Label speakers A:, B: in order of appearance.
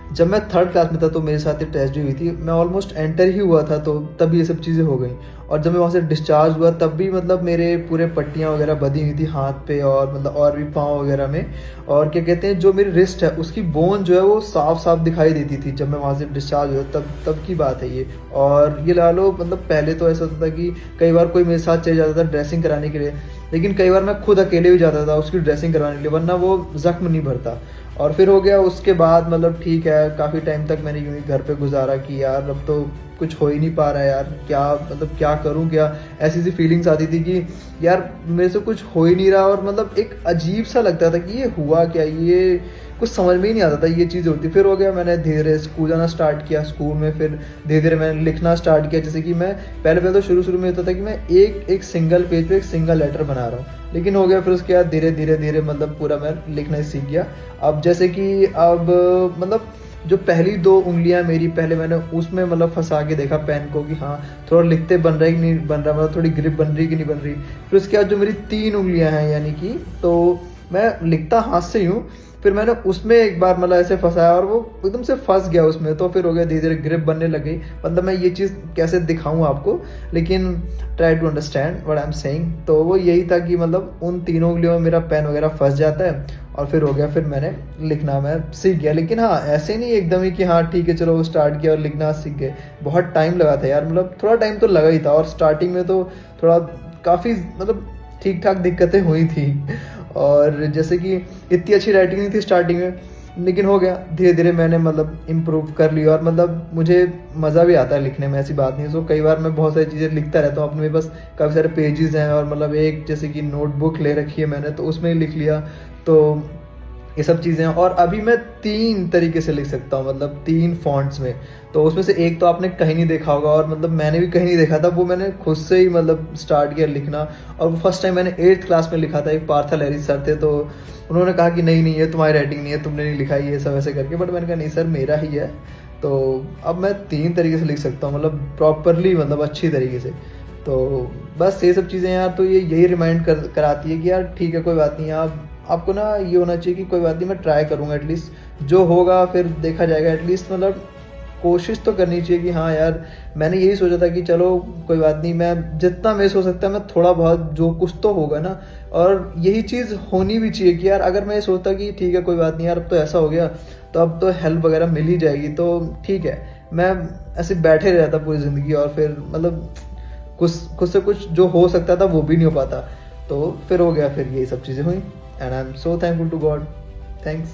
A: जब मैं third class में था तो मेरे साथ ये ट्रेजेडी हुई थी। मैं ऑलमोस्ट एंटर ही हुआ था तो तब ये सब चीज़ें हो गई। और जब मैं वहाँ से डिस्चार्ज हुआ तब भी मतलब मेरे पूरे पट्टियाँ वगैरह बंधी हुई थी हाथ पे और मतलब और भी पाँव वगैरह में। और क्या कहते हैं, जो मेरी रिस्ट है उसकी बोन जो है वो साफ साफ दिखाई देती थी जब मैं वहाँ से डिस्चार्ज हुआ, तब की बात है ये। और ये ला लो मतलब पहले तो ऐसा होता था कि कई बार कोई मेरे साथ चले जाता था ड्रेसिंग कराने के लिए, लेकिन कई बार मैं खुद अकेले भी जाता था उसकी ड्रेसिंग करवाने के लिए, वरना वो ज़ख्म नहीं भरता। और फिर हो गया उसके बाद मतलब ठीक है, काफ़ी टाइम तक मैंने यूँ ही घर पे गुजारा कि यार अब तो कुछ हो ही नहीं पा रहा है यार, क्या मतलब क्या करूँ क्या। ऐसी सी फीलिंग्स आती थी कि यार मेरे से कुछ हो ही नहीं रहा, और मतलब एक अजीब सा लगता था कि ये हुआ क्या, ये कुछ समझ में ही नहीं आता था ये चीज़ होती। फिर हो गया, मैंने धीरे धीरे स्कूल जाना स्टार्ट किया, स्कूल में फिर धीरे धीरे मैंने लिखना स्टार्ट किया। जैसे कि मैं पहले पहले तो शुरू में होता था कि मैं एक एक सिंगल पेज पे एक सिंगल लेटर बना रहा हूँ, लेकिन हो गया फिर उसके बाद धीरे धीरे धीरे मतलब पूरा मैं लिखना ही सीख गया। अब जैसे कि अब मतलब जो पहली 2 उँगलियाँ मेरी, पहले मैंने उसमें मतलब फँसा के देखा पेन को कि हाँ, थोड़ा लिखते बन रहा है कि नहीं बन रहा, मतलब थोड़ी ग्रिप बन रही कि नहीं बन रही। फिर उसके बाद जो मेरी 3 उँगलियाँ हैं यानी कि, तो मैं लिखता हाथ से ही हूँ, फिर मैंने उसमें एक बार मतलब ऐसे फँसाया और वो एकदम से फँस गया उसमें, तो फिर हो गया धीरे-धीरे ग्रिप बनने लग गई। मतलब मैं ये चीज़ कैसे दिखाऊँ आपको, लेकिन try to understand what I am saying. तो वो यही था कि मतलब उन तीनों उँगलियों में मेरा पेन वगैरह फँस जाता है और फिर हो गया, फिर मैंने लिखना मैं सीख गया। लेकिन हाँ, ऐसे नहीं एकदम ही कि हाँ ठीक है चलो स्टार्ट किया और लिखना सीख गए। बहुत टाइम लगा था यार, मतलब थोड़ा टाइम तो लगा ही था, और स्टार्टिंग में तो थोड़ा काफ़ी मतलब ठीक-ठाक दिक्कतें हुई थी। और जैसे कि इतनी अच्छी राइटिंग नहीं थी स्टार्टिंग में, लेकिन हो गया धीरे-धीरे मैंने मतलब इम्प्रूव कर लिया, और मतलब मुझे मज़ा भी आता है लिखने में, ऐसी बात नहीं है। सो कई बार मैं बहुत सारी चीज़ें लिखता रहता हूँ, अपने मेरे पास काफ़ी सारे पेजेज़ हैं, और मतलब एक जैसे कि नोटबुक ले रखी है मैंने, तो उसमें लिख लिया। तो ये सब चीज़ें हैं, और अभी मैं 3 तरीके से लिख सकता हूँ, मतलब 3 फ़ॉन्ट्स में। तो उसमें से एक तो आपने कहीं नहीं देखा होगा, और मतलब मैंने भी कहीं नहीं देखा था, वो मैंने खुद से ही मतलब स्टार्ट किया लिखना। और वो फर्स्ट टाइम मैंने 8th क्लास में लिखा था, एक पार्था लहरी सर थे, तो उन्होंने कहा कि नहीं, नहीं ये तुम्हारी राइटिंग नहीं है, तुमने नहीं लिखा है, ये सब ऐसे करके। बट मैंने कहा नहीं सर, मेरा ही है। तो अब मैं 3 तरीके से लिख सकता हूँ, मतलब प्रॉपरली, मतलब अच्छी तरीके से। तो बस ये सब चीज़ें यार, तो ये यही रिमाइंड कराती है कि यार ठीक है, कोई बात नहीं, आप आपको ना ये होना चाहिए कि कोई बात नहीं, मैं ट्राई करूँगा एटलीस्ट, जो होगा फिर देखा जाएगा। एटलीस्ट मतलब कोशिश तो करनी चाहिए कि हाँ यार, मैंने यही सोचा था कि चलो कोई बात नहीं, मैं जितना मेरे से हो सकता है मैं थोड़ा बहुत जो कुछ तो होगा ना। और यही चीज़ होनी भी चाहिए कि यार अगर मैं ये सोचता कि ठीक है कोई बात नहीं यार, अब तो ऐसा हो गया, तो अब तो हेल्प वगैरह मिल ही जाएगी, तो ठीक है, मैं ऐसे बैठे रहता पूरी ज़िंदगी, और फिर मतलब खुद से कुछ जो हो सकता था वो भी नहीं हो पाता। तो फिर हो गया, फिर यही सब चीज़ें हुई, and I am so thankful to God. Thanks.